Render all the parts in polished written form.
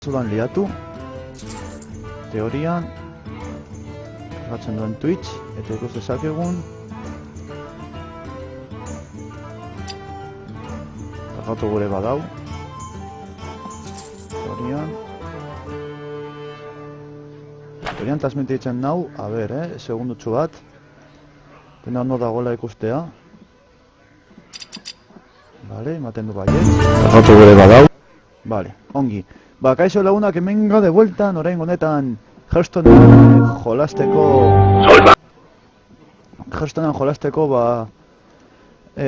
Zudan liatu, teorian, kargatzen duen Twitch, eta ikus dezakegun. Kargatu gure badau. Teorian transmititzen nau, a ber, segundutxu bat. Pena ondo dagoela ikustea. Vale, ematen du baiet. Kargatu gure badau. Vale, ongi. Ba, kaixo lagunak hemen gaude bueltan, orain honetan Hearthstonean jolasteko, ba...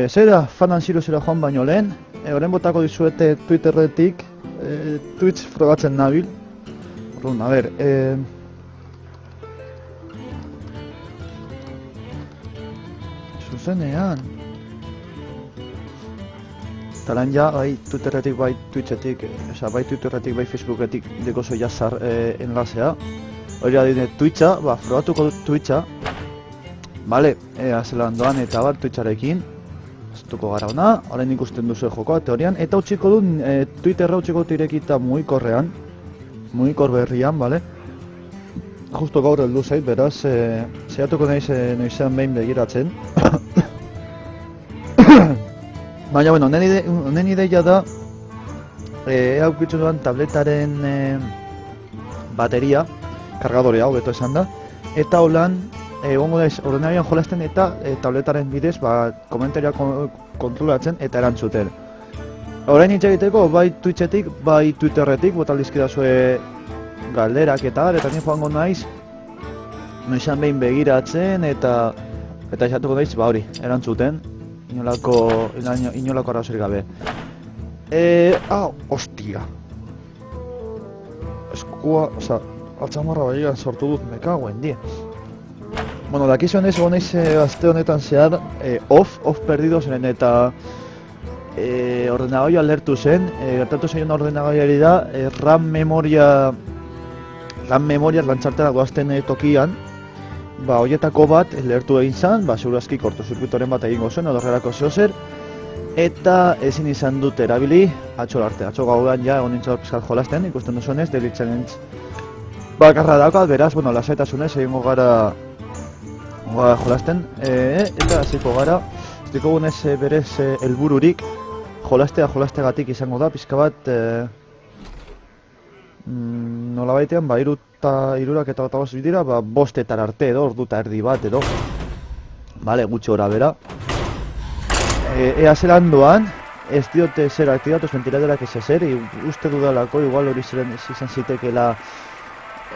Zera, Fan and Zero joan baino lehen, orain botako dizuete Twitterretik, Twitch frogatzen nabil. Orduan, a ber, zuzenean... Talan ja, bai Twitterretik, bai Twitchetik, bai Twitterretik, bai Facebooketik dekozo jazar enlazea. Hori adine Twitcha, ba, frogatuko dut Twitcha. Vale, zelan doan eta bat Twitcharekin. Aztuko gara ona, orain ikusten duzu jokoa teorian. Eta utziko dut, Twitterra utziko dut irekita mugikorrean. Mugikor berrian, vale. Justo gaur heldu zait, beraz, zehatuko noizean behin begiratzen. Baina, bueno, honen ideia da aukitzen duan tabletaren bateria, kargadorea, hobeto esan da, eta holan, egongo da ordenagaian jolasten eta tabletaren bidez, komentarioa kontrolatzen eta erantzuten. Orain hitz egiteko, bai Twitchetik, bai Twitterretik, bota dizkidazue galderak eta ni joango naiz, noizean behin begiratzen eta esatuko naiz, ba hori, erantzuten. Inolako arrazorik gabe. Ostia. Eskua, oza, altzamarra baian sortu dut, me cagoen, die. Bueno, dakizuen ez, goneiz azte honetan zehar, off perdido zen eta ordenagailua alertu zen, gertatu zeion ordenagaiari da, RAM memoria lantxartera goazten tokian, ba, horietako bat lehertu egin zen, ba, segurazki kortozirkuitoren bat egingo zen, odorrerako zehozer, eta ezin izan dut erabili atxol arte. Atxo gaudan ja egon nintzen pizkat jolasten, ikusten duzuenez, Daily Challenge bakarra daukat, beraz, bueno, lasaitasunez egingo gara jolasten, eta hasiko gara, ez dikogunez berez helbururik, jolastegatik izango da, pizka bat, nola baitean, ba, irurak eta bat dira, ba, bostetar arte edo, orduta erdi bat edo. Vale, gutxi gora bera. Ea zelan doan, ez diote zer aktibatuz ventiladorak ez ezer, uste dudalako, igual hori izan zitekela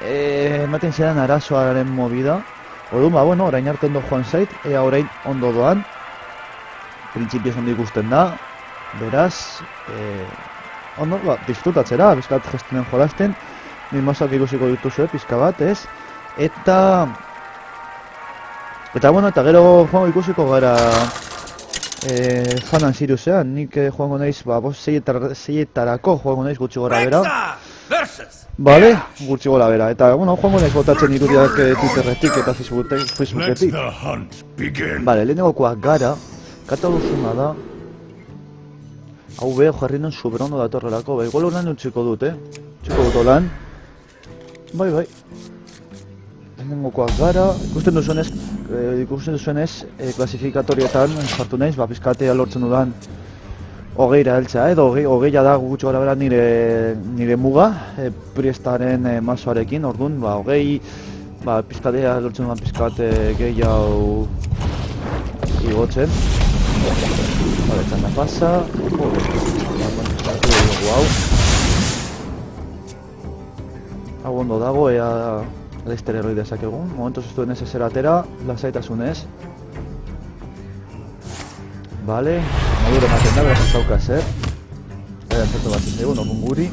ematen zelan arazoaren movida. Orduan, ba, bueno, orain arte ondo joan zait, ea orain ondo doan. Printzipioz ondo ikusten da, beraz, ondo, ba, disfrutatzera, bizkat gestonen jolasten, mimazak ikusiko dituzue, pizka bat, ez? Eta, bueno, eta gero joango ikusiko gara Fan and Zeroean, nik joango naiz, ba, seietarako joango naiz gutxi gora bera. Vale, gutxi gora bera, eta, bueno, joango naiz botatzen irudiak Twitterretik eta Facebooketik. Vale, lehenegokoak gara, kataluzuna da, hau beha jarri non superondo datorrelako, bai, igual lan utziko dut, utziko dut lan. Bai. Lehenengokoak gara, ikusten duzuenez, klasifikatorietan sartu naiz, ba, pizkatea lortzen dudan hogeira heltzea, edo hogeia da gutxi gara bera nire muga, priestaren mazoarekin, orduan, ba, hogei, ba, pizkatea lortzen dudan pizkate gehiago igotzen. Vale, txanda pasa. Hau ondo dago, ea Leister erroi dezakegun. Momentuz ez duen ez ezer atera, lasaitasunez. Vale, modure ematen da, beraz ez dauka ezer. Eta zertu bat izan egun, guri.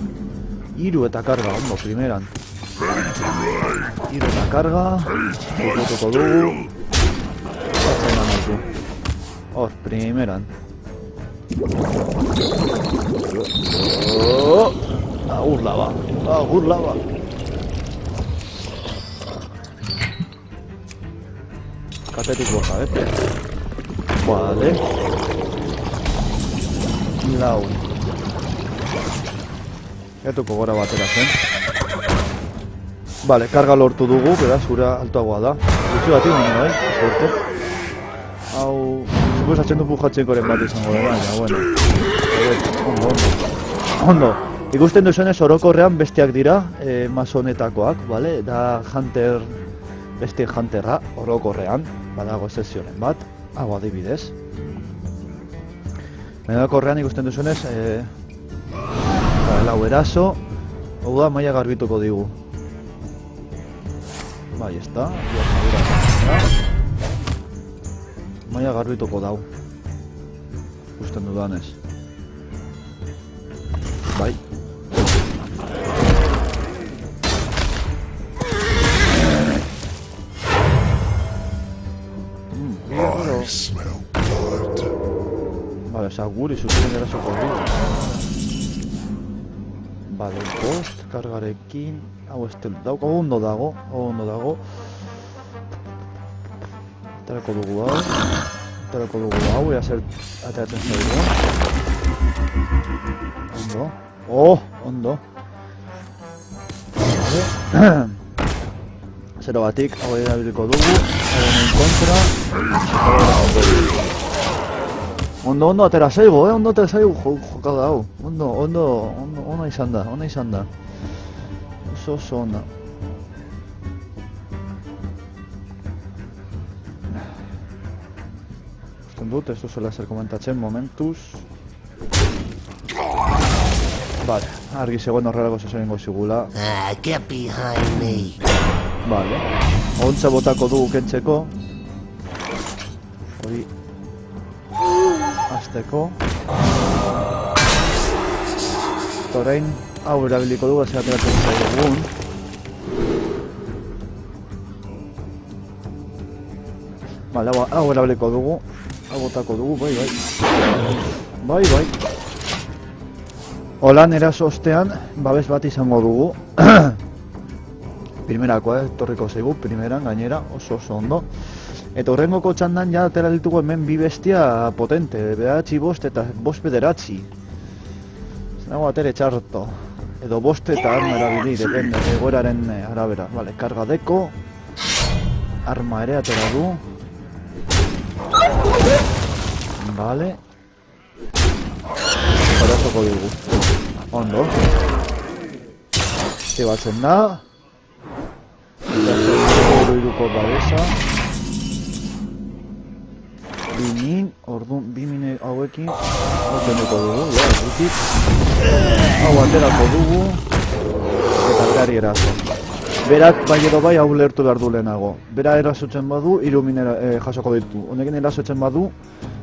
Iru eta karga, ondo, primeran. Iru eta karga. Bukutuko dugu. Batzen da nahitu. Hor, primeran. Agur laba. Katetik borja, Vale. Lau. Getuko gora batera zen. Vale, karga lortu dugu, beraz, gura altuagoa da. Gutxi bati, baina, sorte. Hau, suposatzen du pujatzen bat izango dela, baina, bueno. Ondo. Ikusten duzenez orokorrean bestiak dira, masonetakoak, bale? Da Hunter, beste Hunterra, orokorrean, badago excepzionen bat, hau adibidez. Orokorrean ikusten duzenez, lau eraso, hau da maila garbituko digu. Bai, ez da, maila garbituko dau, ikusten dudanez. Bai. Vale, oza, guri zuzen erasoko dugu. Vale, post, kargarekin, hau ez dauko, ondo dago. Aterako dugu hau, ea zer ateratzen zaigu. Ondo. Ondo. Vale. Zero batik, hau erabiliko dugu. Hau kontra. Ondo atera zaigu, ondo atera zaigu jokada hau. Ona izan da. Oso onda. Usten dut, ez duzuela zer komentatzen momentuz. Vale, argi zegoen horrelako zezengo zigula. Get behind me. Vale, ontsa botako dugu kentzeko. Hori azteko. Orain hau erabiliko dugu, ez ateratzen zaigun. Vale, hau erabiliko dugu. Hau botako dugu, bai. Holan eraso ostean, babes bat izango dugu. Primerakoa, etorriko zaigu, primeran gainera, oso ondo. Eta horrengoko txandan ja atera ditugu hemen bi bestia potente, behatzi bost eta bost bederatzi. Ez dago atere txarto. Edo bost eta arma erabili, depende, egoeraren arabera. Vale, karga deko. Arma ere atera du. Vale. Horazoko dugu. Ondo. Batzen da. Iruko babesa. Bi min hauekin ordeneko dugu, hau aterako dugu eta berari eraso. Berak bai edo bai hau lertu behar du lehenago. Bera erasotzen badu, 3 min jasoko ditu. Honekin erasotzen badu,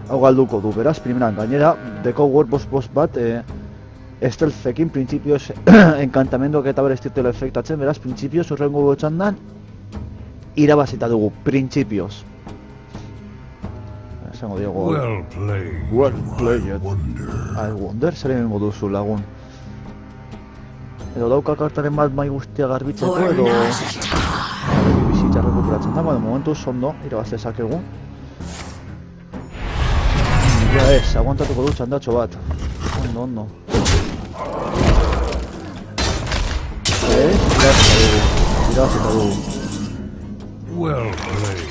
hau galduko du. Beraz, primeran gainera, deko bost bat estelzekin, printzipioz enkantamenduak eta bere estirtelo efektatzen, beraz, printzipioz horrengo gotxandan irabazita dugu, printzipioz. Esango diego... Well played. I wonder, zer egingo duzu lagun. Edo dauka kartaren bat mai guztia garbitzeko edo... bizitza rekuperatzen da, momentuz ondo, irabaz dezakegu. Ja ez, aguantatuko du txandatxo bat. Ondo. Ez, irabazita dugu. Well played.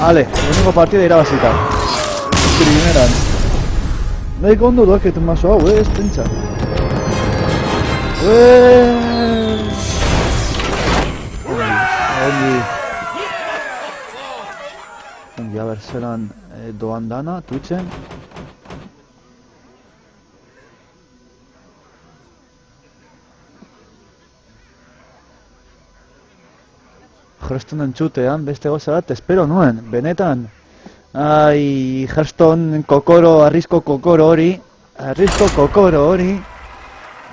Ale, lehenengo partida irabazita. Primeran. Nahiko ondo doaket maso hau, ez pentsa. Ongi, a ber, zelan doan dana, Twitchen. Hearthstone entzutean, beste goza bat, espero nuen, benetan. Ai, Hearthstone kokoro, arrizko kokoro hori.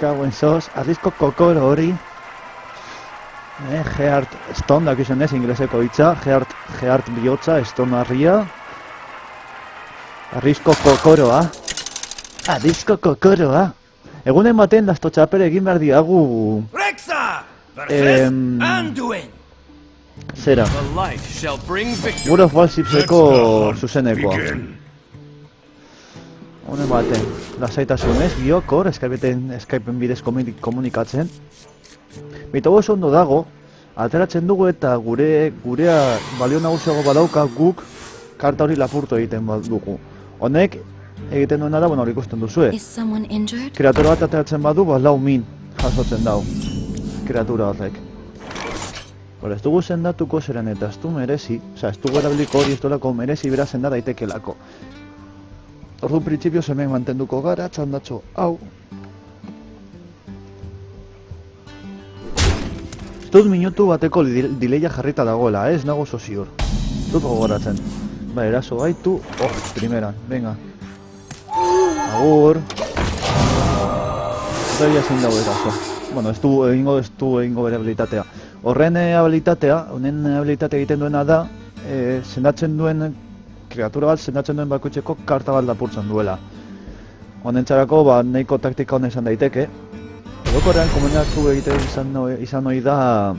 Kauen sos, arrizko kokoro hori. Hearthstone, dakizuen ez, ingleseko hitza. Heart bihotza, Stone harria. Arrizko kokoroa. Egunen baten dazto txapere egin behar diagu... Zera, World of Warshipseko zuzenekoa. Honen baten, lasaitasunez, biok hor, Skypen bidez komunikatzen. Bito oso ondo dago, ateratzen dugu eta gurea balio nagusiago badauka guk karta hori lapurtu egiten dugu. Honek egiten duena da, hori ikusten duzue. Is someone injured? Kreatura bat ateratzen badu, 4 min jasotzen dau. Kreatura horrek. Hora, ez dugu sendatuko zeren eta ez du merezi, ez dugu erabiliko hori ez duelako merezi bera senda daitekelako. Ordu printzipioz hemen mantenduko gara, txandatxo hau. Ez dut minutu bateko dileia jarrita dagoela, ez nago oso ziur. Ez dut gogoratzen. Ba, eraso gaitu, primeran, venga. Agur. Eta zein dago eraso. Bueno, ez du egingo bere habilitatea. Horren honen habilitatea egiten duena da, sendatzen duen, kreatura bat sendatzen duen bakoitzeko karta bat lapurtzen duela. Honentzarako, nahiko taktika hona izan daiteke. Orokorrean komunatu egiten izan ohi da...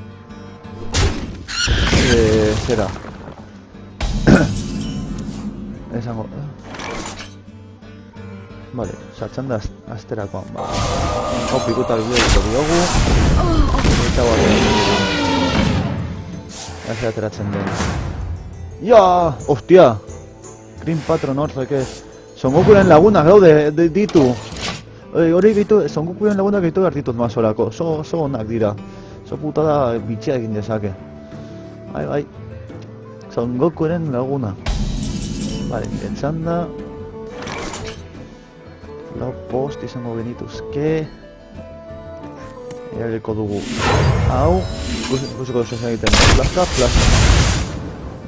zera... esango... Vale, sartzen da asterakoan, hau pikuta egiten diogu... Eta ez ateratzen den... Ja! Ostia! Green Patron horrek ez... Son Gokuren lagunak gaude ditu! Hori ditu, Son Gokuren lagunak ditu behar ditut mazorako, oso onak dira. Oso putada bitxea egin dezake. Bai. Son Gokuren laguna. Vale, etzan da... Lau post izango genituzke... Eragiko dugu hau, ikusiko duzu egiten plazka.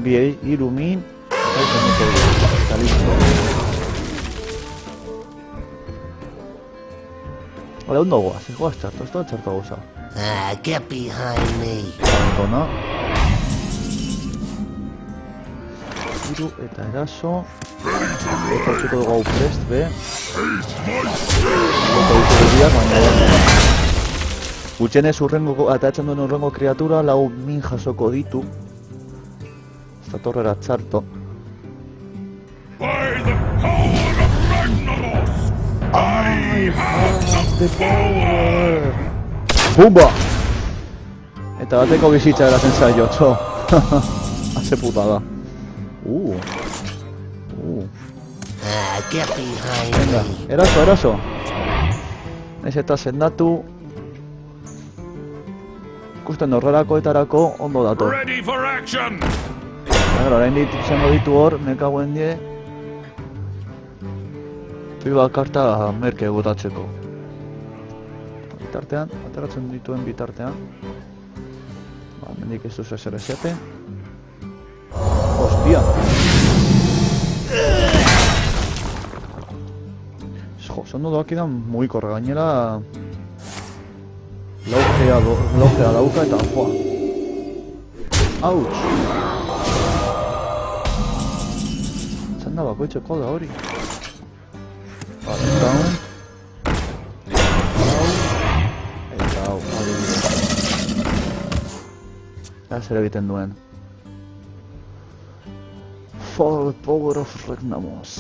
Bi irumin, eta listo. Hala, ondo goaz, ez goaz txarto, ez da txarto gauza. Get behind me. Tona. Iru eta eraso. Eta txiko dugu hau prest, be. Eta ditu dudiak, baina... Gutxenez atatzen duen urrengo kreatura 4 min jasoko ditu. Ez da torrera txarto. By the power of Ragnaros! I have the power! Bumba! Eta bateko bizitza erazen zaio, txo. Haze putada. Get behind Venga, me. eraso. Naiz eta sendatu. Ikusten horrelakoetarako ondo dator. Ready for action! Orain izango ditu hor, mekagoen die. Biba karta merke botatzeko. Bitartean, ateratzen dituen bitartean. Mendik ez duzu ezer esate. Hostia! Zondo doakidan mugikorra gainera... Laugea dauka eta joa. Auts! Zanda bakoitzeko da hori. Down. Eta hau, zer egiten duen. For the power of Ragnamos.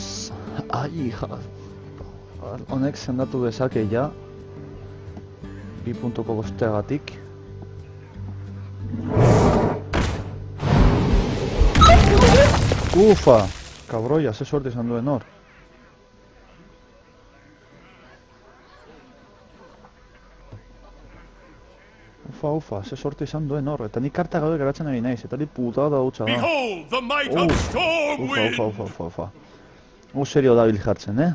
Honek sendatu dezake ja. 2.ko bosteagatik. Ufa! Kabroia, ze suerte izan duen hor. Ufa, ze sorte izan duen hor. Eta nik karta gabe geratzen ari naiz, eta hori putada hutsa da. Behold the might of Stormwind! Ufa. Serio dabil jartzen,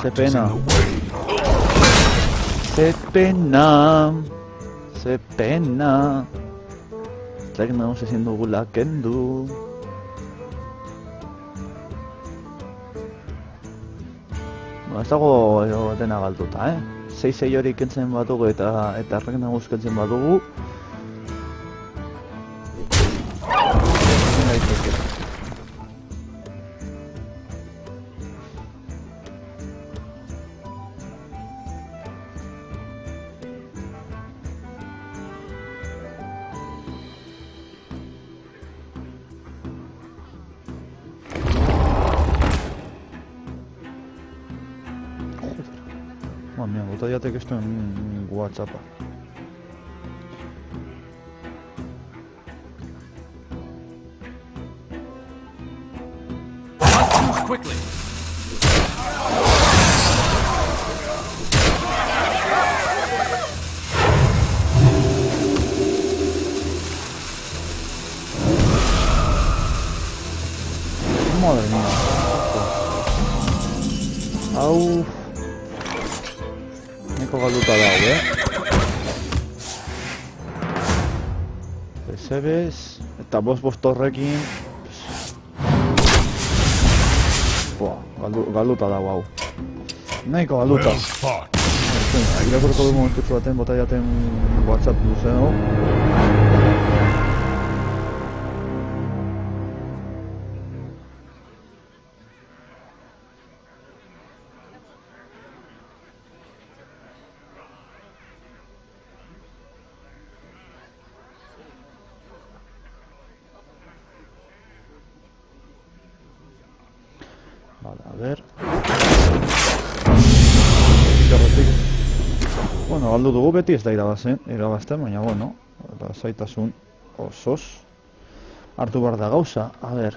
Ze pena. Ze pena. Ragnamos ezin dugula kendu. Ez dago dena galduta, 6-6 hori kentzen badugu eta Ragnamos kentzen badugu. mía, bota diatek esto en WhatsApp. Move quickly. Madre mía. Hau... Neko galduta dago, Pesebes... Eta bost horrekin... galduta dago hau. Nahiko galduta. Well fought. Irakurriko du momentutxu baten, bota jaten WhatsApp luzeno. Vale, a ver. Bueno, galdu dugu beti ez da irabazten, baina bueno, zaitasun osoz hartu behar da gauza, a ver.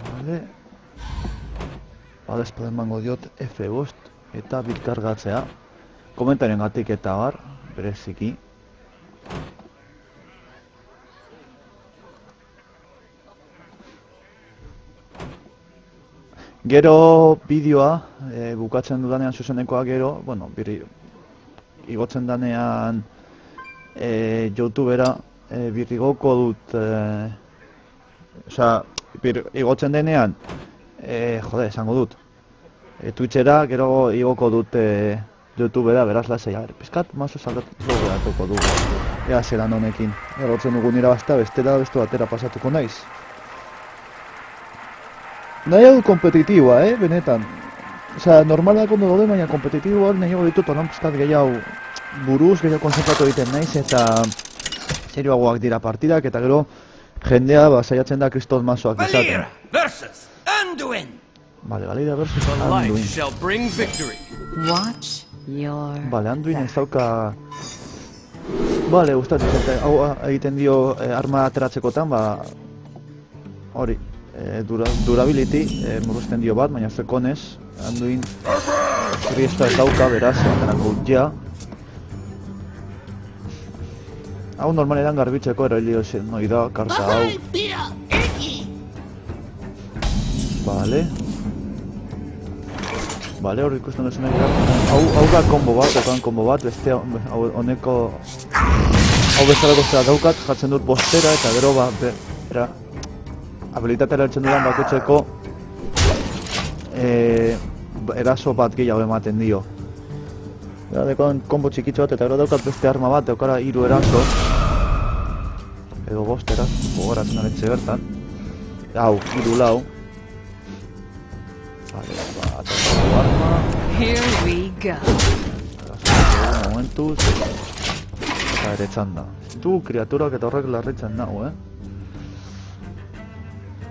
Vale. Bale, espada emango diot F5 eta birkargatzea. Komentaren gatik eta bar, bereziki. Gero bideoa, bukatzen dudanean zuzenekoa gero, bueno, igotzen danean YouTubera birrigoko dut, igotzen denean, esango dut, Twitchera gero igoko dut YouTubera, beraz lasei, pizkat mazo saldatuko behatuko dugu, ea zelan honekin, egotzen dugun irabazta, bestela beste batera pasatuko naiz. Nahi hau kompetitiboa, benetan. Osea, normalak ondo daude, baina kompetitiboak nahiago ditut honan pizkat gehiago buruz, gehiago konzentratu egiten naiz, eta serioagoak dira partidak, eta gero jendea saiatzen da kriston mazoak izaten. Valeera versus Anduin. Vale, Valeera versus Life Anduin. shall bring victory. Watch your Vale, Anduin ez dauka... Vale, gustatzen zait, hau egiten dio arma ateratzekotan, hori. Durability, murruzten dio bat, baina zekonez, Anduin riesta ez dauka, beraz, batenako ja. Hau normalean garbitzeko erabilio zen, noi da, karta hau. Vale. Vale, hor ikusten duzuna gira. Hau da combo bat, beste honeko... Hau bezalako zera daukat, jartzen dut bostera, eta gero habilitatea eraltzen dudan bakoitzeko eraso bat gehiago ematen dio. Dekoan kombo txikitxo bat eta gero daukat beste arma bat, daukara 3 eraso. Edo 5 eraso, gogoratzen aletxe bertan. Hau, 3 lau. Vale, atakatu arma. Here we go. Eraso momentuz. Eta ere txanda. Du, kriaturak eta horrek larritzen nago,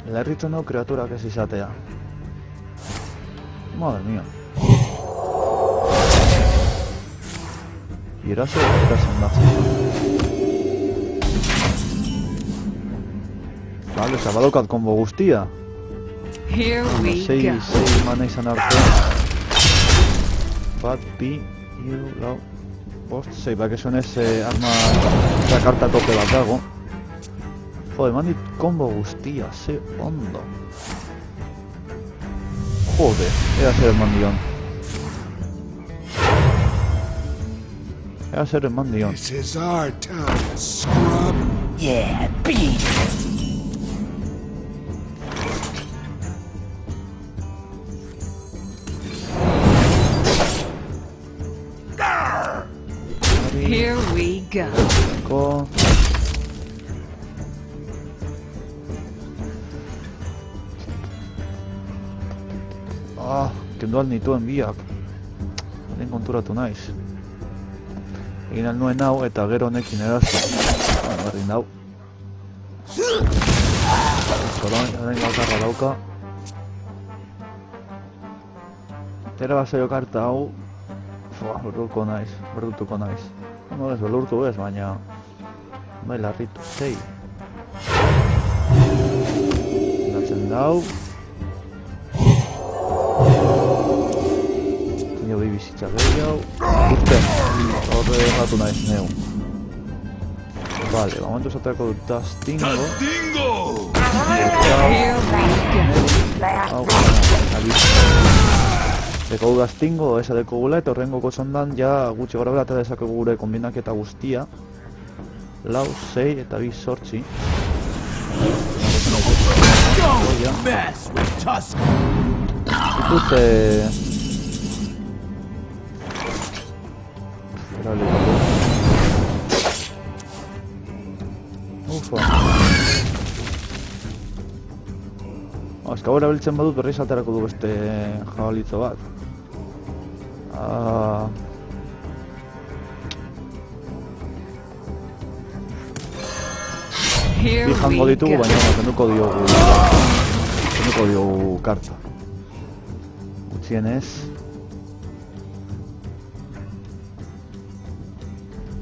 Larritzen dugu kreaturak ez izatea. Madre mía. Irazo irazen da. Vale, badaukat kombo guztia. Here we Sei go. mana izan arte. Bat, bi, hiru, lau, bost, sei, bakizunez arma eta karta tope bat dago. Jode, eman dit kombo guztia, ze ondo. Jode, ea zer eman dion. Ea zer eman dion. This is our town, scrub. Yeah, beat it. Here we go. Ko... Kendu nituen biak. Lehen konturatu naiz. Egin nuen hau eta gero honekin erazu. Berdin hau. Orain bakarra dauka. Tera bazaio karta hau... Berdutuko naiz. Ondo ez, belurtu ez, baina... Bai, larritu, 6. Datzen dau... Tinio behi bizitza gehiago... Urte! Horre erratu naiz, neu. Vale, momentu esaterako dut Dustingo... Castingo! Here we go. Hau, abizu. Deko du Dustingo, esa deko gula, eta horrengo kotxondan ja gutxi gara bera eta dezakegu gure kombinaketa guztia. 4, 6 eta 2 sortzi. Don't mess with Tusk. Ditut, Erabili gau. Ufa. Ez gau erabiltzen badut berriz aterako du beste jabalitzo bat. Here Bi jango we ditugu, go. baina kenduko diogu karta. Gutxienez.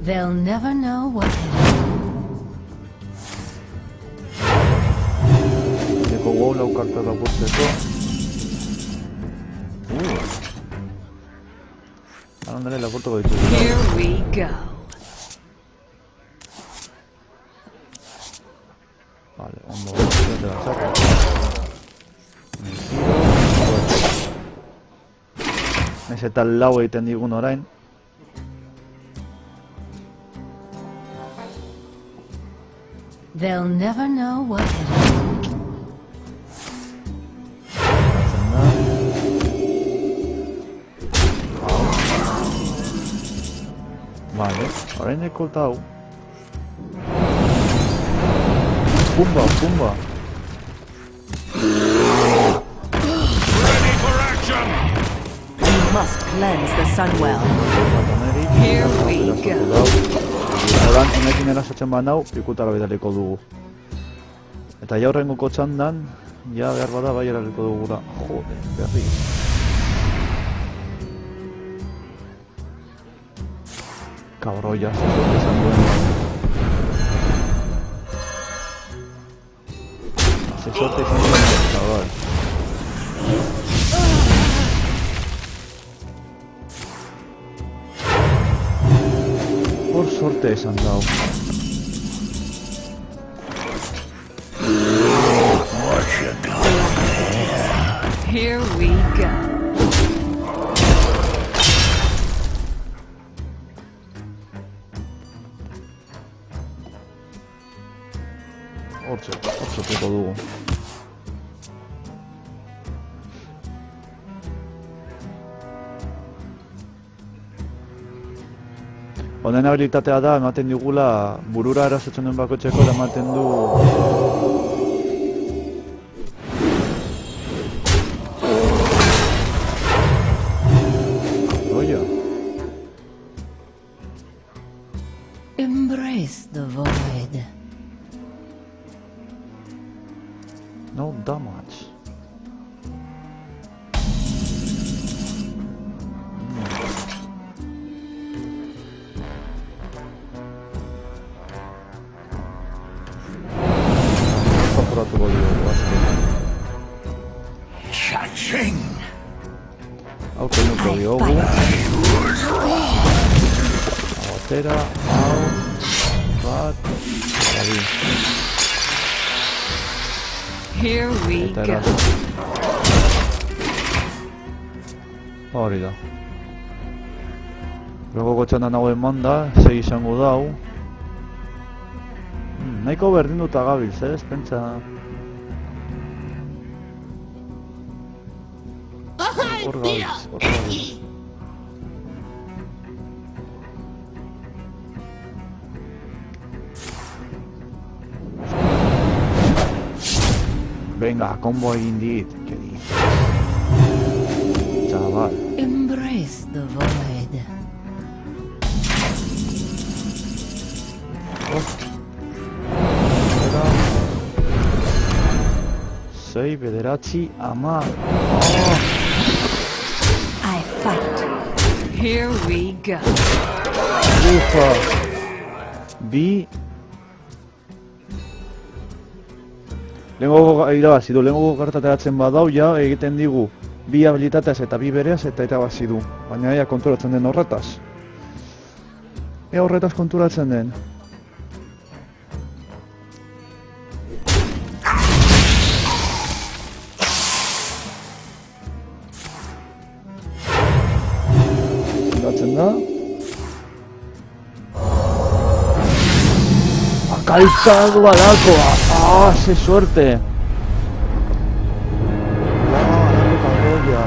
They'll never know what Deko gau lau karta lapurtzeko. Arandare lapurtuko ditugu. Here we go. Vale, ondo bete da zako. Ez eta lau egiten digun orain. they'll never know what Vale, orain eko tau. Pumba. Ready for action! We must cleanse the Sunwell. Here we go. Horan, honekin erasatzen banau, pikutara bidaliko dugu. Eta ja horrengo kotxandan, ja behar bada bai eraliko dugula. Jode, berri. Kabroia, zesorte esan duen. Zesorte esan duen, chaval. Por sorte esan dau. Here we go. Hortzeko dugu. Honen habilitatea da, ematen digula burura erasotzen duen bakotxeko eta ematen du... Oia. embrace the void. No damage. Apuratuko diogu, azken. Cha-ching! Hau kenduko diogu. Hau atera, hau, bat, eta bi. Here we Eta go. eraz. Hori da. Luego kotxanan hau eman da, 6 izango dau. Nahiko berdinduta gabiltz, ez? Pentsa... Hor gabiltz, hor gabiltz. Venga, combo egin dit, que dices? Chaval. Embrace the void. Era... 6, bederatzi, 10. Fight. Here we go. Ufa. Bi. Lehenko irabazi du, lehenko karta ateratzen badau, ja egiten digu bi habilitatez eta bi bereaz eta irabazi du. Baina ea konturatzen den horretaz. Ea horretaz konturatzen den. Konturatzen da. Calzado alako, ¡ze suerte! Alako kagoia.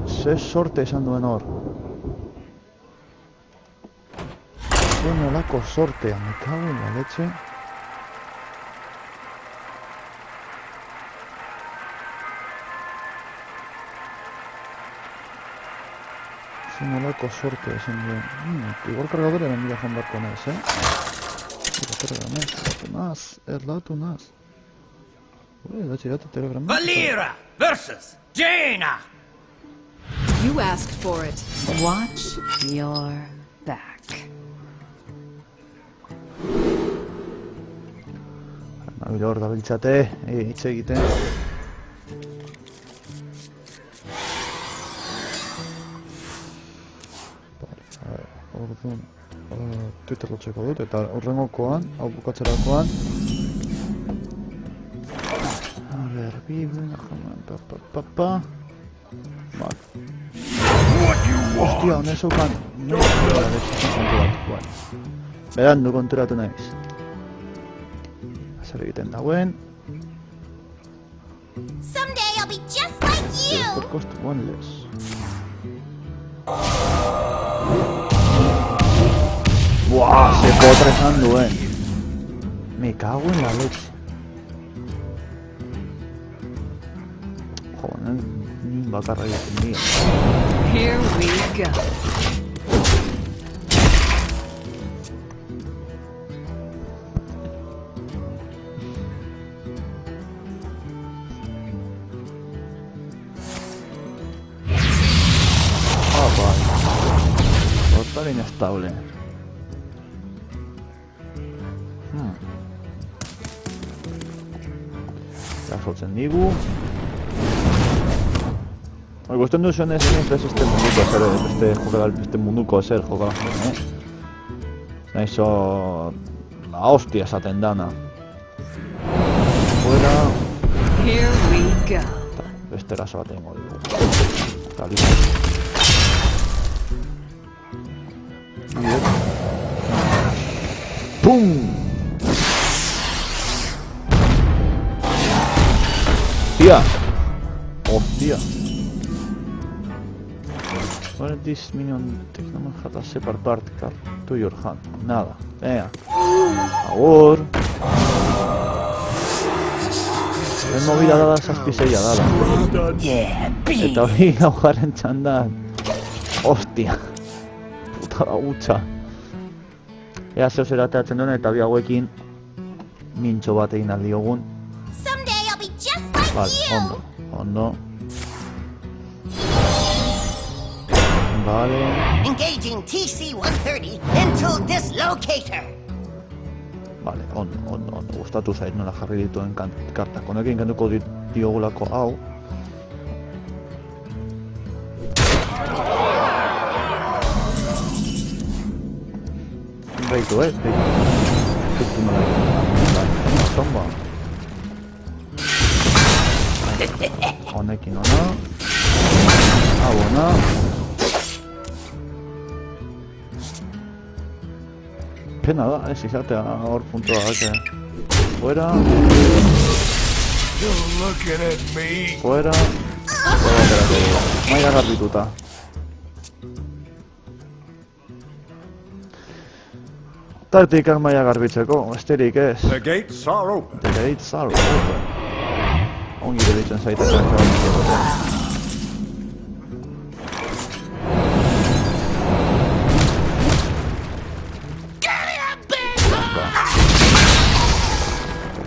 Ze sorte esan duen hor. Zuen alako sortea, me cago en la leche. Nolako sorte esan duen. Igual cargador eran mila joan barko naiz, Erlatu naz. Datxe iratu telegramez. Valera versus Jaina. You asked for it. Watch your back. Nabila hor dabiltzate, hitz egiten. Orduan, Twitter lotzeko dut, eta horrengokoan, hau bukatzerakoan. A ver, Biblia, pa. Vale. Hostia, honen zeukan. Berandu konturatu naiz. Zer egiten dauen. Someday I'll be just like you! For cost one less. Buah, se potra esan duen. Me cago en la leche. Joder, nin bakarra egiten dira. Here we go. Total inestable. Jasotzen digu. Ikusten duzuen ez beste munduko ezer, beste munduko ezer joka. Naizo la hostia esaten dana. Fuera. Here we go. Beste eraso bat egingo dugu. Pum! Hostia! Hostia! Where this minion technoman had a separate part card to your hand. Nada. Venga. Agur! Ez movida dada zazpizeia dada. Eta hori gauaren txandan. Hostia! Puta da gutxa. Ea zeu zera ateratzen duen eta bi hauekin mintxo bat egin aldiogun. Someday I'll be just like Vale, you! ondo. Vale. Engaging TC-130 into dislocator! Vale, ondo. Gustatu zait nola jarri dituen kartak. Honekin kenduko diogulako hau. Beitu, beitu. Beitu nola egin. Tomba. Honekin ona. Hau ona. Pena da, ez izatea hor puntuak. Fuera. You're looking at me. Fuera. Maia garbituta. Taktikak maia garbitzeko, besterik ez. The gates are open. The gates are open. Ongi delitzen zaitetan txabatzen.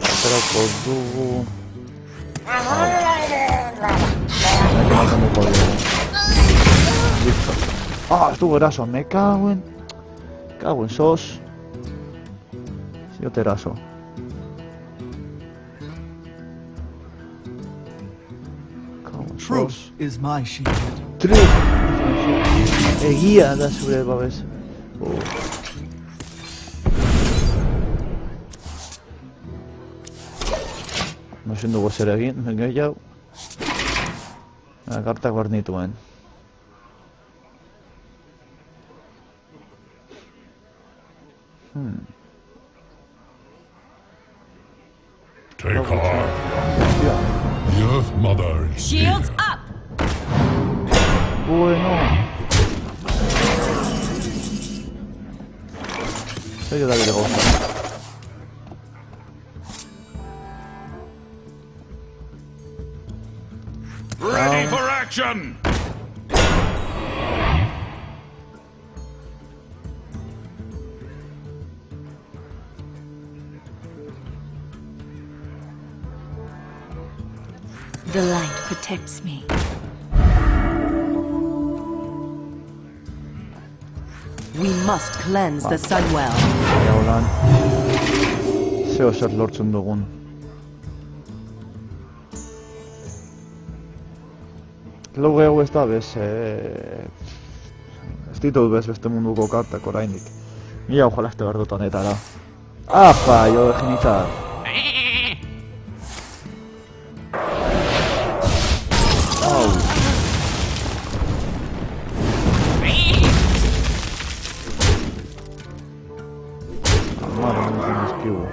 Aterako dugu... Komuko diogu. Listo. Ah, ez dugu eraso, me cago en sos. Ziote eraso. Truth is my shield. Truth! Egia da zure babes. No ezin dugu zer egin, gehiago. Kartak behar nituen. Take heart. The Earth Mother is Shields here. up! Bueno. Serio David Gauza. Ready for action! The light protects me. We must cleanse the Sunwell. Baina holan. Zeo zer lortzen dugun. Logo hau ez da bez, ez ditut bez beste munduko kartak orainik. Mila ojalazte behar dut honetara. Apa, jo eginitzat. Au. Amara, nintzen ezkigu.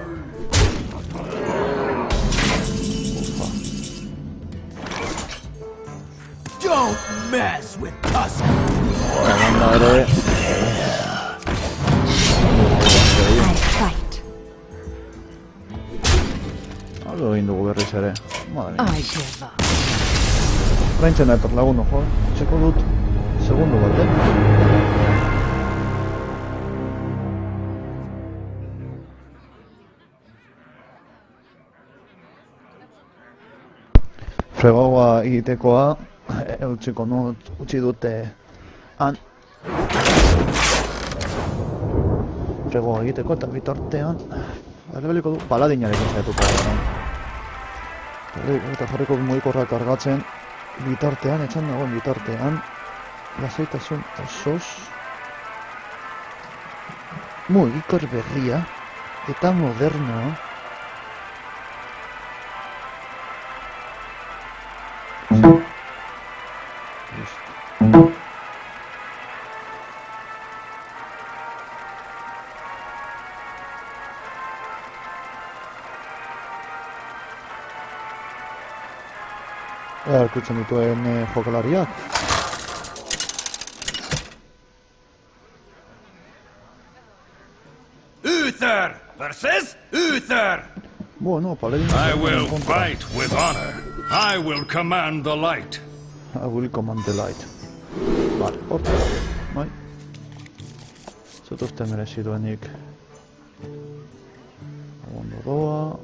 Don't mess with Tusk. Banda ere... I fight. Aldo egin dugu berriz ere. Madre mia. I give up. Raintzen etor lagundu, jo. Txeko dut. Segundu bat, Fregoa egitekoa, utzi dute han. Fregoa egiteko eta bitartean, errebeliko du paladinarekin zaiatuko da. Eta jarriko mugikorra kargatzen bitartean, etxan dagoen bitartean, lasaitasun osoz, mugikor berria eta modernoa. Ikutzen dituen jokalariak. Uther versus Uther. Bueno, paladin... I will fight with honor. I will command the light. I will command the light. Vale, hortza. Bai. Zutuzte mereziduenik. Ondo doa.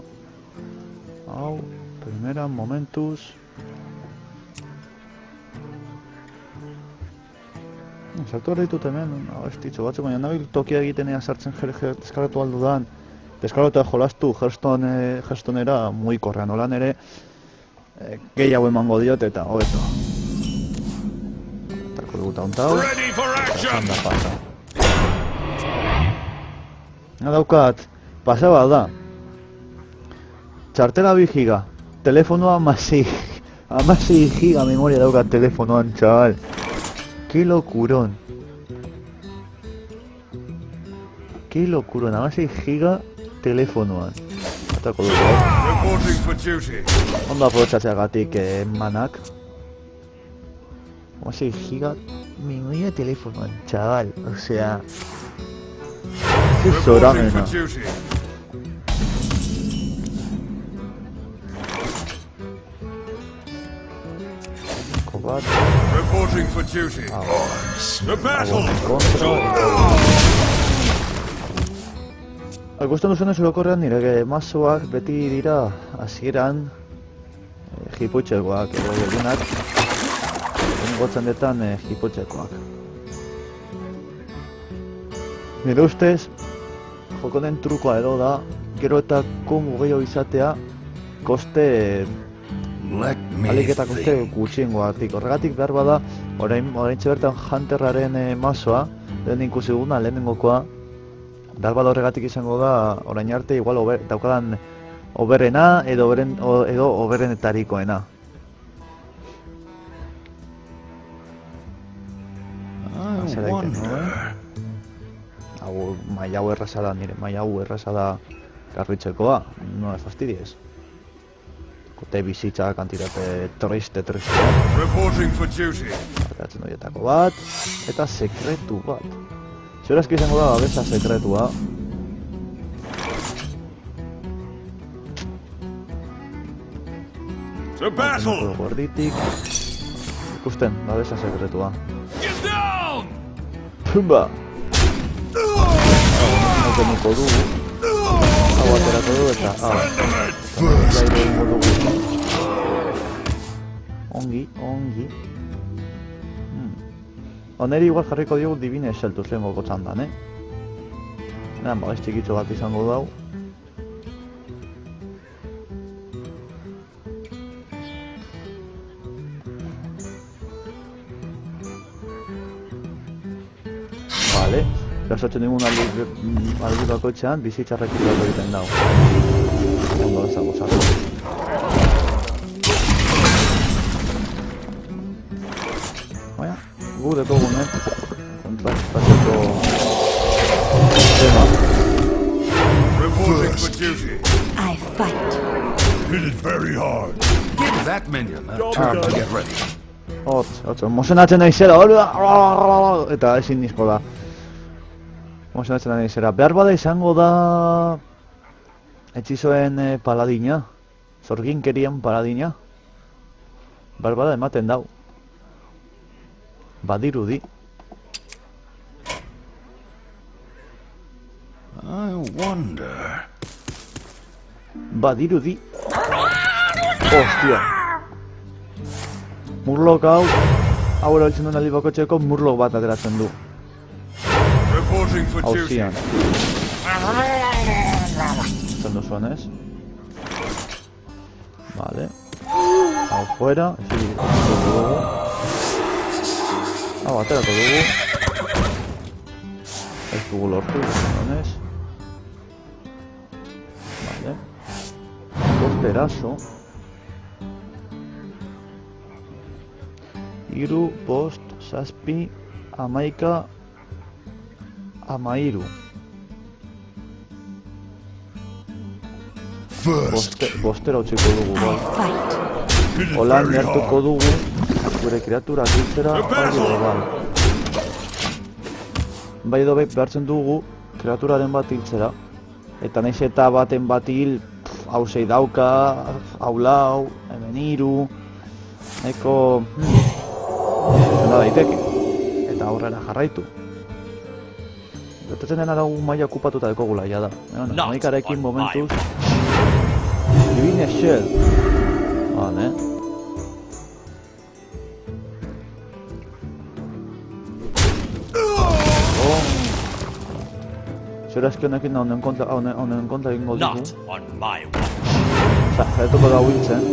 Hau, primera, momentuz. Sartu behar ditut hemen, abestitxo batzuk, baina nabil tokia egitenea sartzen deskargatu aldudan. Deskargatu jolastu Hearthstonera mugikorrean, holan ere gehiago emango diot eta hobeto. Tarko dugu tauntau. Ready for action! Handa pasa. Daukat, pasa bat da. Txartela 2 giga, telefonoa 6 giga memoria daukat telefonoan, txabal. Qué locurón. Qué locurón, además 6 giga telefonoan. Atako dugu. Reporting for duty. Ondo aprobetxatzeagatik manak. 6 giga memoria telefonoan, chaval. O sea... Qué Reporting soramena. for duty. Kobat, Reporting for duty. The battle! kontra... Ikusten duzunez orokorrean nire mazoak beti dira hasieran jipoitzekoak edo egunak gotzen detan hipotzekoak. Nire ustez, jokonen trukoa edo da, gero eta komu gehiago izatea, koste, Let me alik eta koste think. gutxiengoatik. Horregatik behar bada, oraintxe bertan Hunterraren masoa, lehen ikusi duguna, lehenengokoa, behar bada horregatik izango da, orain arte igual daukadan oberrena edo oberrenetarikoena. I Zera egiten, wonder. Hau, maila hau erraza da, nire maila hau erraza da garbitzekoa, no me fastidies. Kote bizitza kantitate triste. Reporting for duty. Ateratzen horietako bat, eta sekretu bat. Zeurazki izango da babesa sekretua. To battle! Gorditik. Ikusten, babesa sekretua. Get down! Pumba! Hau keniko dugu. Hau aterako du eta hau. Gaire ingo dugu. Ongi. Oneri igual jarriko diogu Divine Exceltus lehengoko txandan, Nean, babes txikitxo bat izango dau. Vale, gastatzen digun aldi bakoitzean bizitzarrekin dago egiten dau. Ondo ezago zako. Baina, gu dekogunen kontrastatzeko tema. Reporting for duty. I fight. Hit it very hard. Give that minion a turn to get ready. Hotz, emozionatzen naizera, eta ezin nizko da. Emozionatzen naizera. Behar bada izango da hechizoen paladina, zorginkerien paladina. Behar bada ematen dau. Badirudi. I wonder. Badirudi. Ostia. Murlok hau erabiltzen duen aldi bakotxeko murlok bat ateratzen du. Reporting for duty. Hauzian. Zer duzuan ez? Vale. Hau fuera. Hau aterako dugu. Ez dugu lortu, ez? Vale. Posterazo. Iru, bost, zazpi, amaika, amairu. First. Bostera utziko dugu, I bai. fight. Hit it Hola, very nehartuko hard. dugu, gure kreatura hiltzera, bai edo bai. Bai edo bai behartzen dugu, kreaturaren bat hiltzera. Eta nahiz eta baten bat hil, hau zei dauka, hau lau, hemen hiru, nahiko... Zena daiteke, eta aurrera jarraitu. Gertatzen dena dugu maila okupatuta dekogula, ja da. Amaikarekin momentuz... Divine Shell. Vale. Zeurazki honekin da honen kontra egingo dugu. Not on my watch. Zaituko da hiltzen.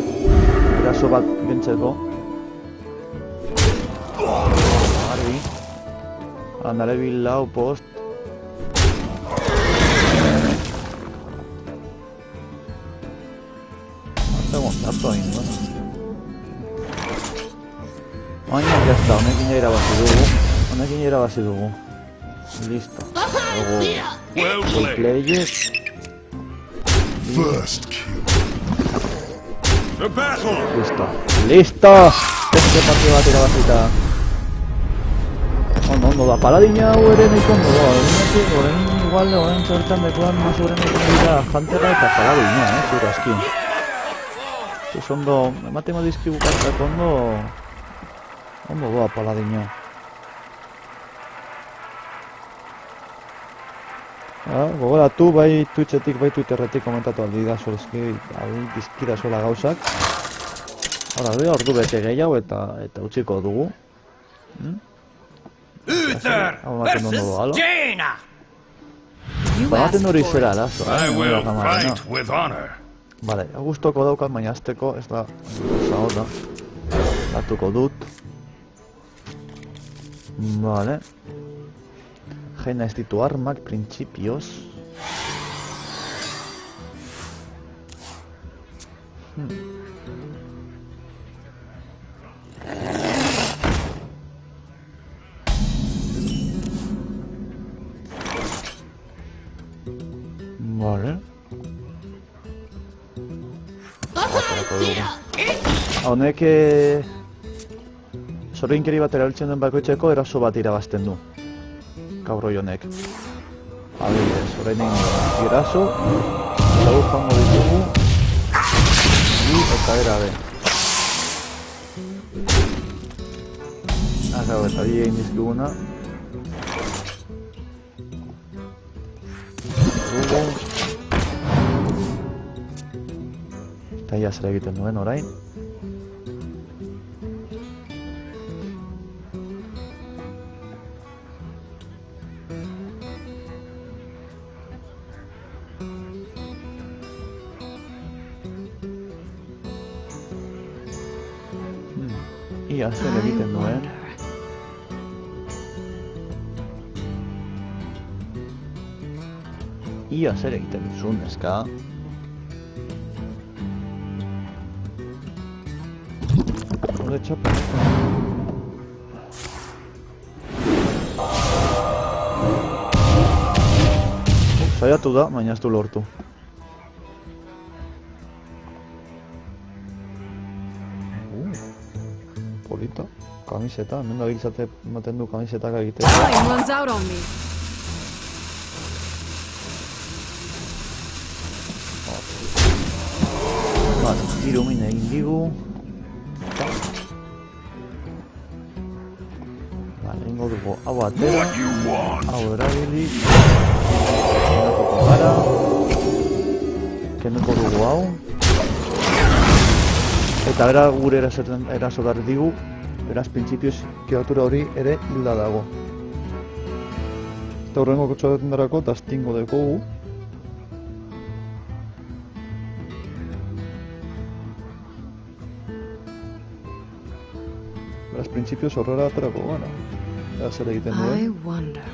Eraso bat gentzeko. Garbi. Andare lau post. Tengo hartu egin, Baina, jazta, honekin irabazi dugu. Listo. Well Luego, played. player. First kill. To battle! Listo! Beste partida bat irabazita. Ondo da, paladina hau ere nahiko ondo da. Orain txortan dekuan mas horren dira Hunterra eta paladina, zeurazki. Ez ondo, ematemo dizkigu kartak ondo doa paladina. Gogoratu, bai Twitchetik, bai Twitterretik komentatu aldi da dizkida zuela gauzak. Hora, ordu bete gehiago eta utziko dugu. Uther Hau ematen ondo versus doala. Jaina. You Bagaten asked hori for zera it. arazo, I will Nora kamarena. fight with honor. Bale, gustoko daukat, baina azteko ez da gauza hona. Batuko dut. Bale. Jaina ez ditu armak, printzipioz. Vale. Honek sorginkeri bat erabiltzen den bakoitzeko eraso bat irabazten du. Kabroi honek. Adibidez, orain eraso, lau joango ditugu, eta erabe. Gau, eta bi egin dizkiguna. Dugu. Eta ia zer egiten duen orain. Ia zer egiten duen. Ia zer egiten duzun, eska. Hore txapa. Saiatu da, baina ez du lortu. Polita, kamiseta, hemen da giltzate ematen du kamisetak egitea. Time runs out on me. Bat, irumin egin digu. Vale, ingo dugu hau atera, What you want? hau erabili. Kenatuko gara. Keneko dugu hau. Eta bera gure eraso behar digu, beraz printzipioz kreatura hori ere hilda dago. Eta horrengo kotxoaten darako, eta astingo dekogu. Beraz printzipioz horrela aterako gara. Eta zer egiten I duen. wonder.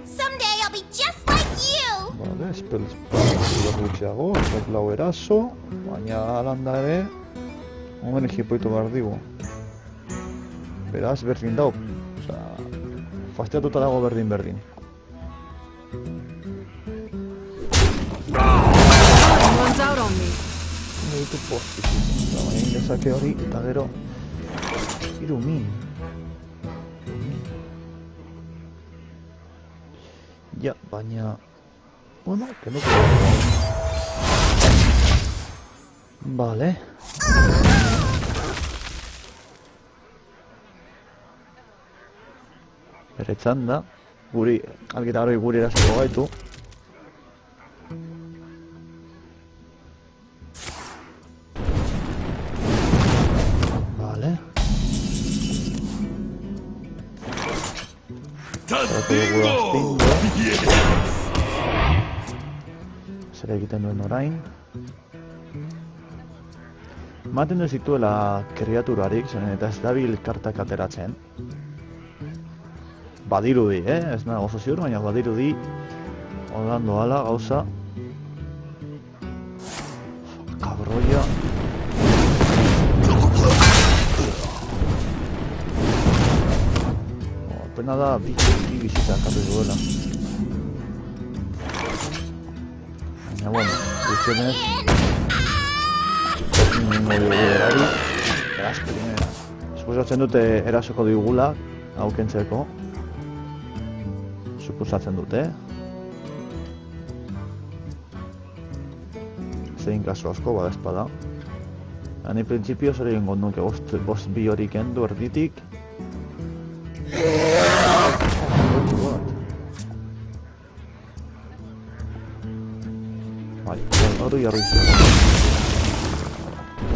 Someday I'll be just like you. Vale, espel gutxiago, espel lau eraso, baina alanda ere, ongen egipoitu behar digu. Beraz, berdin dau. Osea, fastiatuta dago berdin. Time runs out on me. Ditu postizik, eta baina egin dezake hori, eta gero, irumin. Ja, baina... Bueno, kenduko dugu. Vale. Bere txanda, guri, algita hori guri erasoko gaitu. Vale. Dugu astingo. Zer egiten duen orain. Ematen ez dituela kreaturarik, zeren eta ez dabil kartak ateratzen. Badirudi, ez nago oso ziur, baina badirudi ondan doala gauza. Kabroia. Pena da bi bizita akarri duela. Baina, bueno, guztienez ningo dugu erari. Beraz, primera. Suposatzen dute erasoko digula, hau kentzeko. Suposatzen dute. Zein kasu asko bada espada. Hani printzipioz hori egingo nuke bost bi hori kendu erditik. Bai, gaur jarri izan.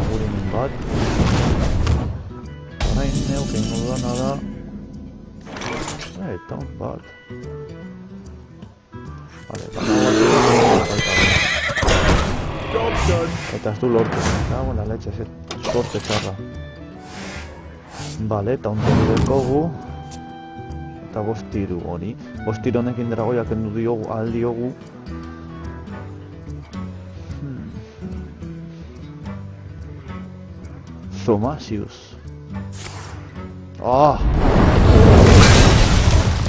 Gurinen bat. Orain neuken modana da. Taunt bat. Vale, eta ez du lortu. Dago la leche, sorte txarra. Vale, taunt hori dekogu. Eta bostiru hori. Bostiru honekin dragoia kendu diogu, aldiogu. Zomasius. ¡Ah!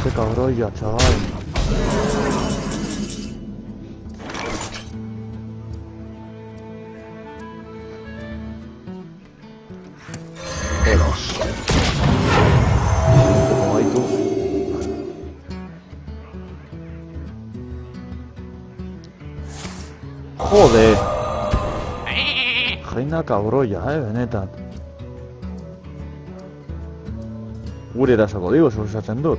¡Qué cabrolla, chaval! Eros. Como hay tú. ¡Joder! Jaina cabrolla, benetan. Gure erasako digu, suposatzen dut.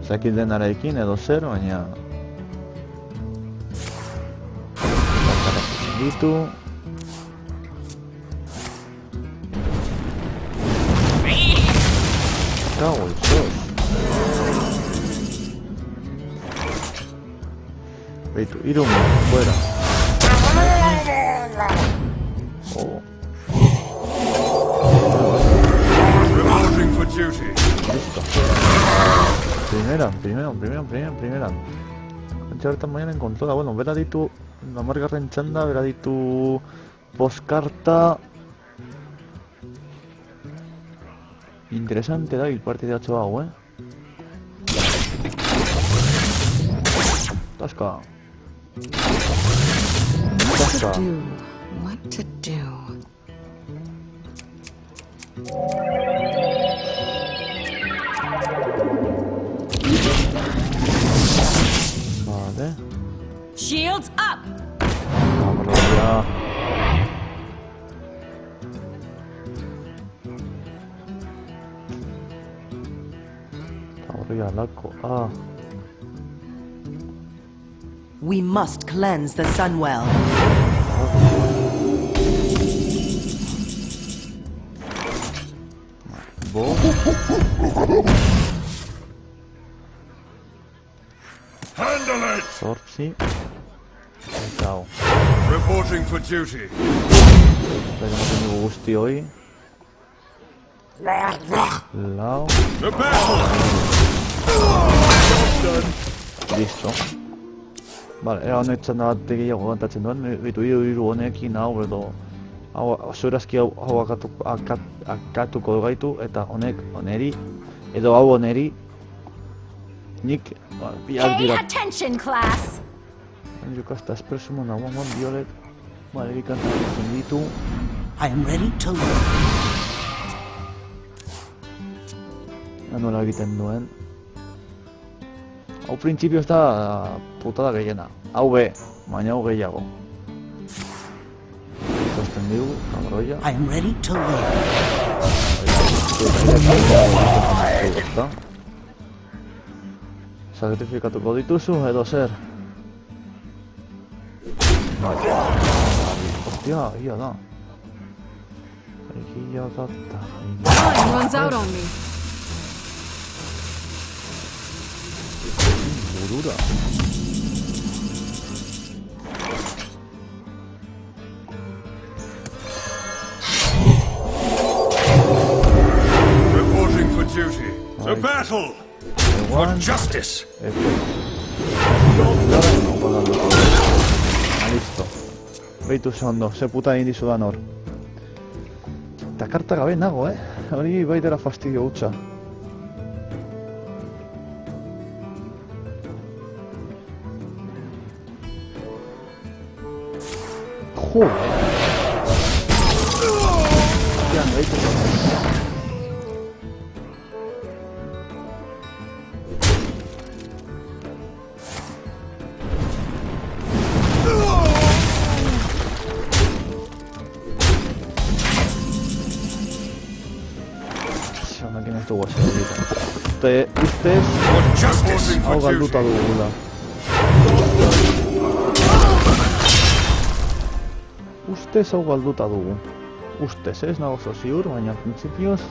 Zakit denarekin edo zer, baina... Ditu... Cago el sos. Beitu, irun, fuera. Oh. Reporting for duty. Listo. Primera. Antxe horretan mañana encontrola. Bueno, bera ditu, amargarren txanda, bera ditu postkarta. Interesante da partidatxo hau, Taska. What to do? Vale. Shields up! Vámonos ya. Ahora ya laco. Ah. We must cleanse the Sunwell. Bo. Handle it! Sorpsi. Chao. Reporting for duty. Tenemos un gusti hoy. Lao. The battle! Listo. Vale, ea honek txanda bat gehiago gantatzen duen, bitu hiru honekin hau edo zorazki hau akatuko gaitu eta honek oneri edo hau oneri nik biak Pay dira. attention, class. Jokasta espresso mona one violet. Vale, ikantatzen ditu. I am ready to learn. Nola egiten duen. Hau printzipioz da putada gehiena. Hau be, baina hau gehiago. Ikusten digu, kabroia. I am ready to learn. Sakrifikatuko dituzu edo zer? Hostia, egia da. Egia da. Time runs out on me. Burura. Reporting for duty. The battle! For justice! Listo. Beitu ze ondo, ze puta egin dizudan hor. Eta karta gabe nago, Hori baitera fastidio hutsa. Joder. Hostian, beitu ze ondo. Honekin ez dugu hasi egiten. Ustez, For justice! hau galduta dugula. Ustez hau galduta dugu. Ustez, ez nago oso ziur, baina printzipioz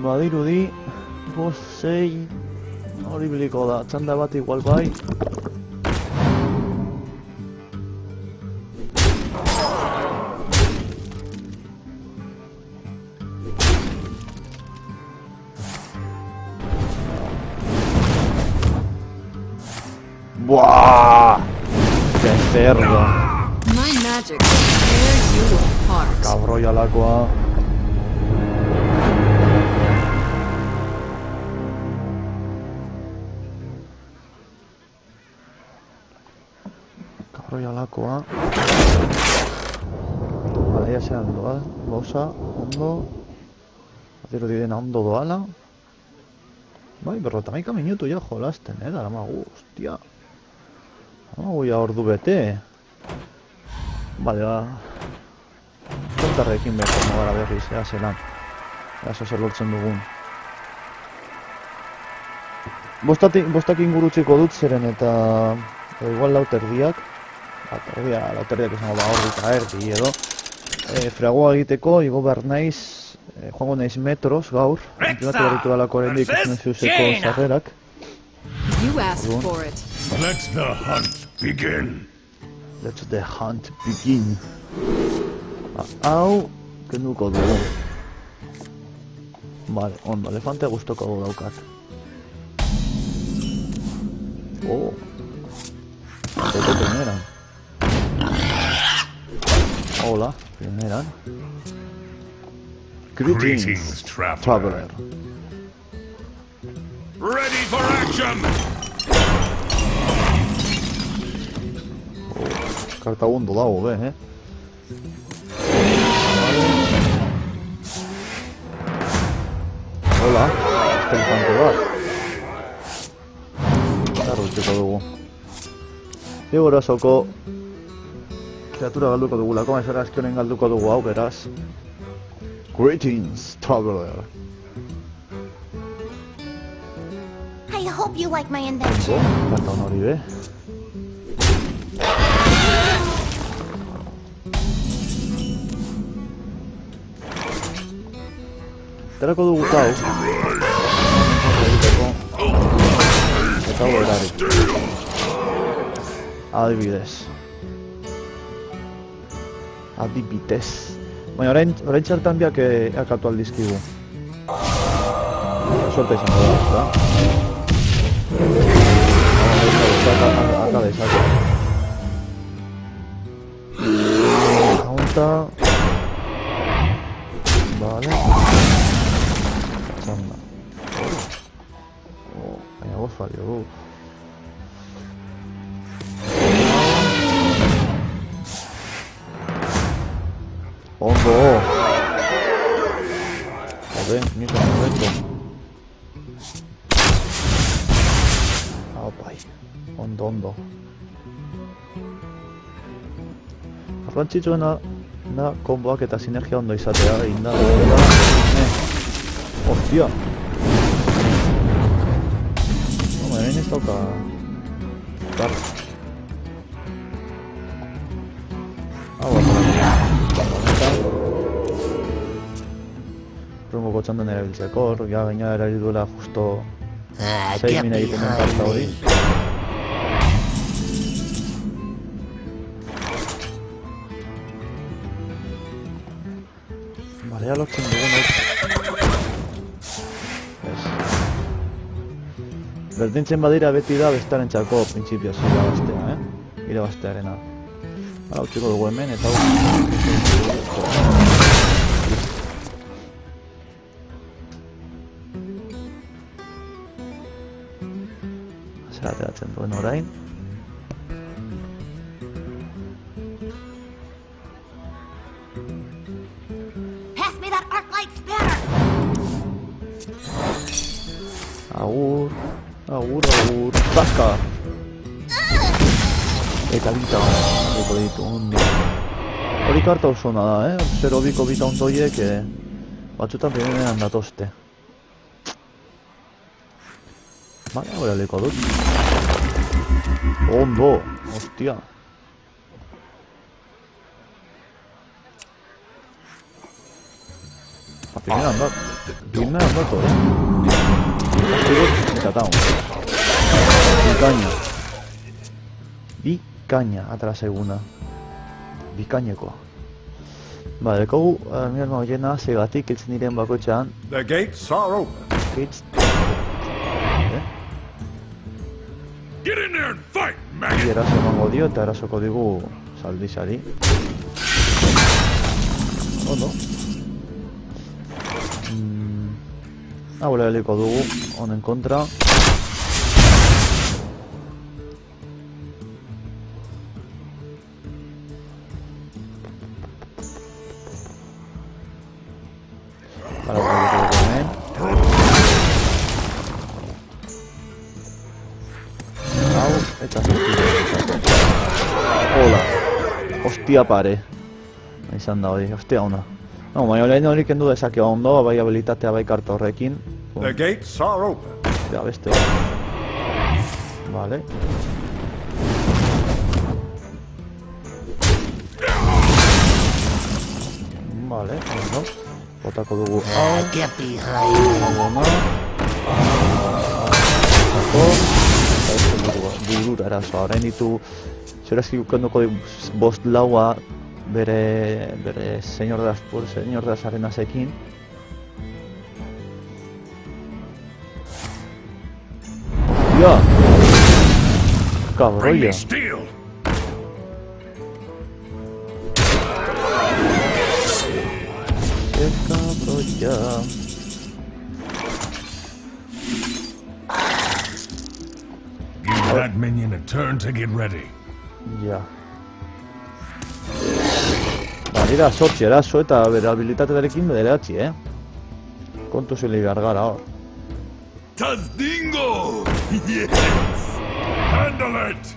badirudi 5-6 hori biliko da, txanda bat igual bai. Buah! ¡Qué cerdo! My magic will tear you apart. Kabroialakoa. Kabroialakoa. Bale, ya sean doa, gauza, ondo. Atero didena ondo doala. Bai, 51 minutu ja jolasten, daramagu, hostia. Ja ordu bete. Bale, ba. Kontarrekin behar gara berriz, zelan. Zer lortzen dugun. Bostak ingurutziko dut zeren eta igual lauterdiak. Lauterdiak esango da ordu eta erdi edo. Fragoa egiteko, igo behar naiz, joango naiz metros gaur. Entzimatu berritu dalako erendik ikusten zuzeko sarrerak. You asked for it. Let the hunt begin. Let the hunt begin. Hau, kenduko dugu. Vale, ondo, elefante gustoko daukat. Oh. Teko primeran. Hola, primeran. Greetings, traveler. Ready for action! Karta ondo dago, Hola, elefante bat. Zarrutzeko dugu. Igorazoko kreatura galduko dugulako, ez erazki honen galduko dugu hau, beraz. Greetings, traveler. I hope you like my invention. Karta hon hori be. Terako dugu tau. Eta hau erari. Adibidez. Baina orain txartan biak akatu aldizkigu. Suerte izango da, ezta? Aka dezake. Kaunta. Vale. Txanda. Baina goz falio, Ondo! Joder, ni se momento. Aupai. Ondo. Arrantzitsuena da konboak eta sinergia ondo izatea inda. Hostia! Hemen ez dauka... Rungo txandan erabiltzeko, ja gaina erabilduela justo 6 mina egiten den karta hori. Barea lotzen dugun hori. Berdintzen badira beti da bestaren txako printzipioz irabaztea, irabaztearena. Hala, utziko dugu hemen eta zer ateratzen duen orain. Pass me that arc light spanner. Agur. Taska! Eta bita honeko ditu, ondo. Hori karta oso ona da, Zero biko bita ontoiek batzutan primeran datozte. Baina, hori aliko dut. Ondo! Hostia! Primero anda todo. Eta down. Bikaina, atara seguna. Bikainekoa. Ba, dekogu, mi arma hoiena, segatik hiltzen diren bakoitzean. The gates are open. Gates. Get in there and fight, maggot! Eraso emango dio eta erasoko digu Saldizari. Ondo. Aurre heliko dugu, honen kontra. Para aurre dugu hemen. Hau, eta hola. Hostia pare. Izan da hori, hostia ona. No, baina lehen hori kendu dezake ondo, bai habilitatea bai karta horrekin. The gates are open. Ja, beste bat. Vale. Vale, ondo. Botako dugu hau. Get behind. Ona. Botako. Eta beste burura erasoa. Orain ditu, zerazki kenduko bost laua bere señor de las arenasekin. Hostia! Bring Cabrolla! me steel. ¡Qué cabrolla! Give that minion a turn to get ready. Ja. Dira eraso eta bere habilitatearekin bederatzi, Kontu zeli behar gara, hor. Tazdingo! Yes! Handle it!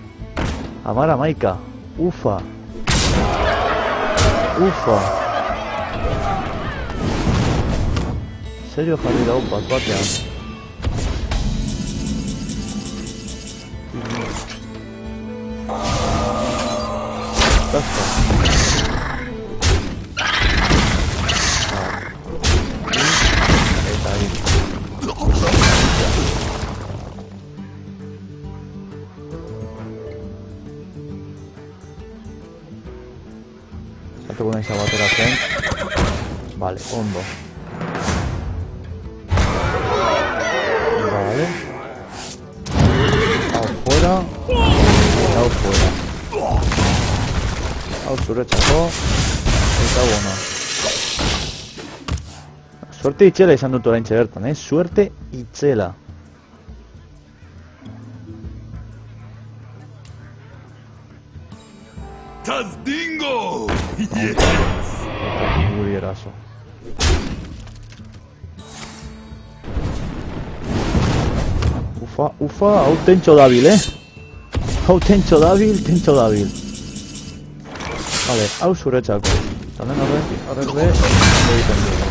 Amara maika. Ufa. Ufa. Serio jarri dago bat batean. Basta. Eta ahí. Satuko nahiz abateratzen. Vale, ondo. Vale. Hau fuera. Hau fuera. Hau zuretzako. Eta bona. Suerte itzela izan dut oraintxe bertan, Suerte itzela. Tazdingo! Yes! Eta guri eraso. Ufa, hau tentxo dabil, Hau tentxo dabil. Vale, hau zuretzako. Talen horrek be, egiten dugu.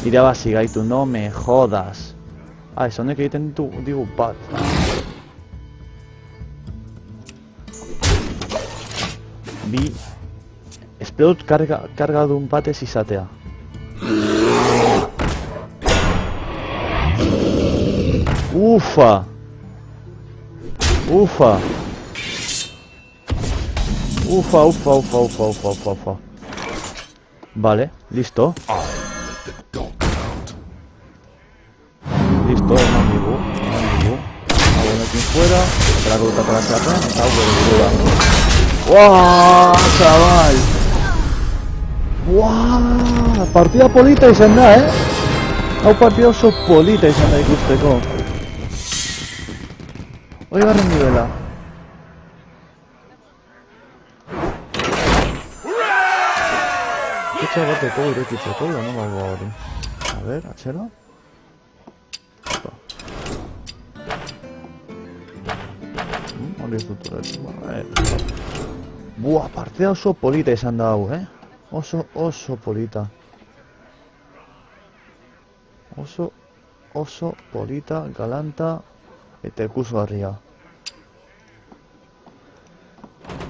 Irabazi gaitu, no me jodas. Ez honek egiten digu bat. Bi... Espero dut karga duen batez izatea. Ufa! Vale, listo. Listo, eman digu. Hau honekin fuera, trako dut ataratzen, eta hau bere burua. Uaaaa, chaval! Uaaaa, partida polita izan da, Hau partida oso polita izan da ikusteko. Hoi garren nivela. Etxa bateko irekitzeko, da no magoa hori. A ver, atxera. Hori ez dut horretu. Buah, partida oso polita izan da hau, Oso polita. Oso polita, galanta. Eta ikusgarria.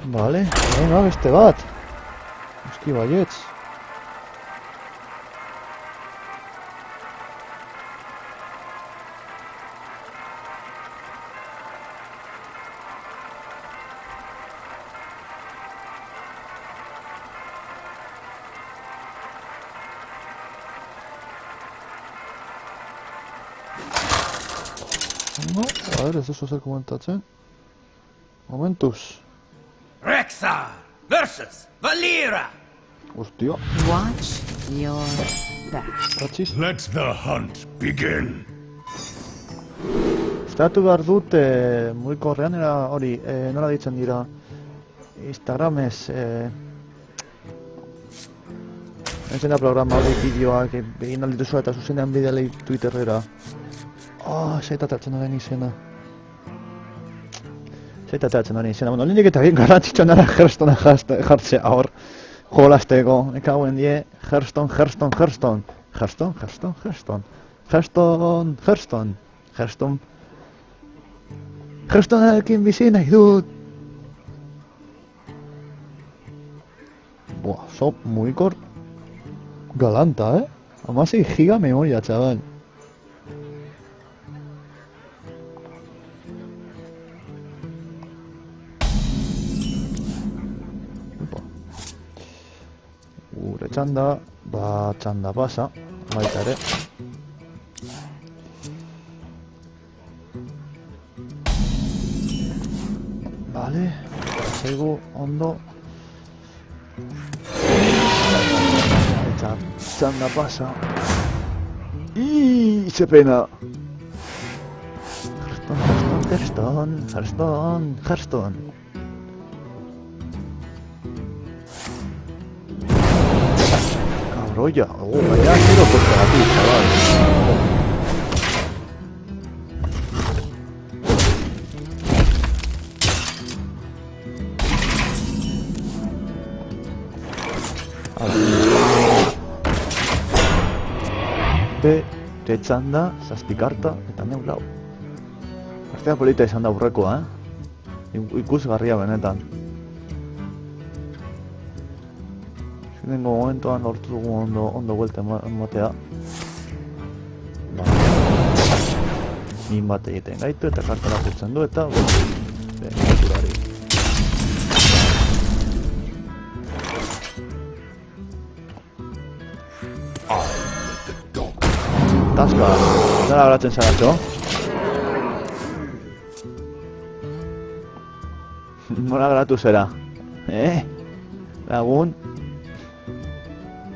Vale, venga, beste bat. Eski baietz. No, a ver, ez duzu zer komentatzen. Momentuz. Rexxar versus Valera. Hostia, Watch your back. ratxiz. Let the hunt begin. Estatu behar dut, mugikorrean era hori, nola ditzen dira, Instagramez, entzen da programa hori bideoak, egin aldituzu eta zuzenean bidealei Twitterrera. Zaitatzen horren izena. Bueno, lehenik eta egin garrantzitsua nara Hearthstone jartzea hor, jolasteko, ekauen die, Hearthstone. Hearthstonearekin bizi nahi dut. Buah, so mugikor galanta, 16 giga memoria, chaval. Gure txanda, txanda pasa, baita ere. Vale, zaigu ondo. Eta txanda pasa. Ze pena! Hearthstone. Cabrolla, vaya tiro contra ti, chaval. Bete txanda, zazpikarta eta neulau. Artea polita izan da aurrekoa, ikusgarria benetan. Lehenengo momentuan lortu dugu ondo buelta ematea. Min bat egiten gaitu eta kartela putzen du eta naturari. Taska, nola garatzen zaratxo? Nola garatu zera? Lagun?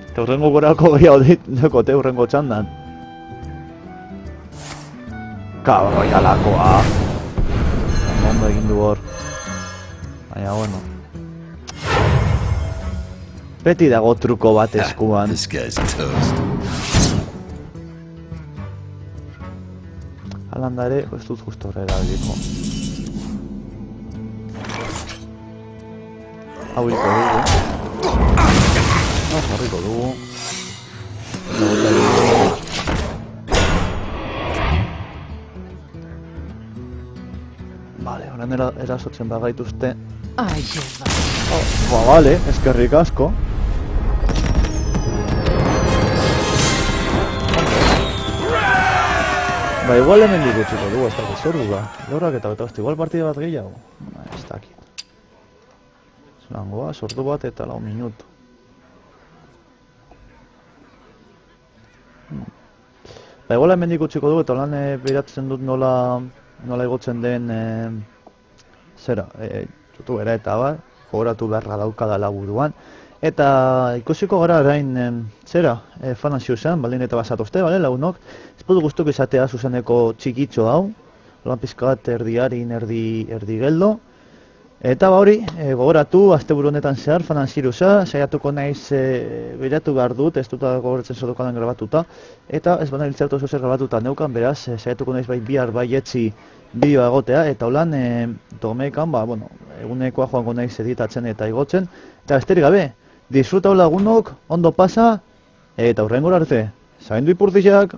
Eta hurrengo gorako gehiago dekote hurrengo txandan. Kabroialakoa. Ondo egin du hor. Baina, bueno. Beti dago truko bat eskuan. This guy's toast. Alanda ere, ez dut justo horrela erabiliko. Hau hilko dugu. Jarriko dugu. Vale, orain erasotzen bagaituzte. I give up. Vale, eskerrik asko. Igual hemen digutziko dugu, ez dakit zordu da. Leurak eta betoazte, igual partida bat gehiago. Ez dakit. Zelangoa, sortu bat eta 4 minutu. Igual hemen digutziko dugu eta lan behiratzen dut nola igotzen den youtubera eta bat, gogoratu beharra daukadala buruan. Eta ikusiko gara orain fanan ziuzen, baldin eta basatozte, bale, lagunok. Ez podu guztuko izatea zuzeneko txikitxo hau, lan pizka bat erdiarin, erdi geldo. Eta hori, gogoratu, asteburu honetan zehar, fanan ziruza, saiatuko naiz behiratu behar dut, ez dut gogoratzen zodokadan grabatuta. Eta ez baina hiltzertu oso zer grabatuta neukan, beraz, saiatuko naiz bai bihar bai etzi bideoa egotea, eta holan, tomekan, egunekoa joango naiz editatzen eta igotzen. Eta besterik gabe, disfruta lagunok, ondo pasa, eta hurrengora arte, zaindu ipurtixak!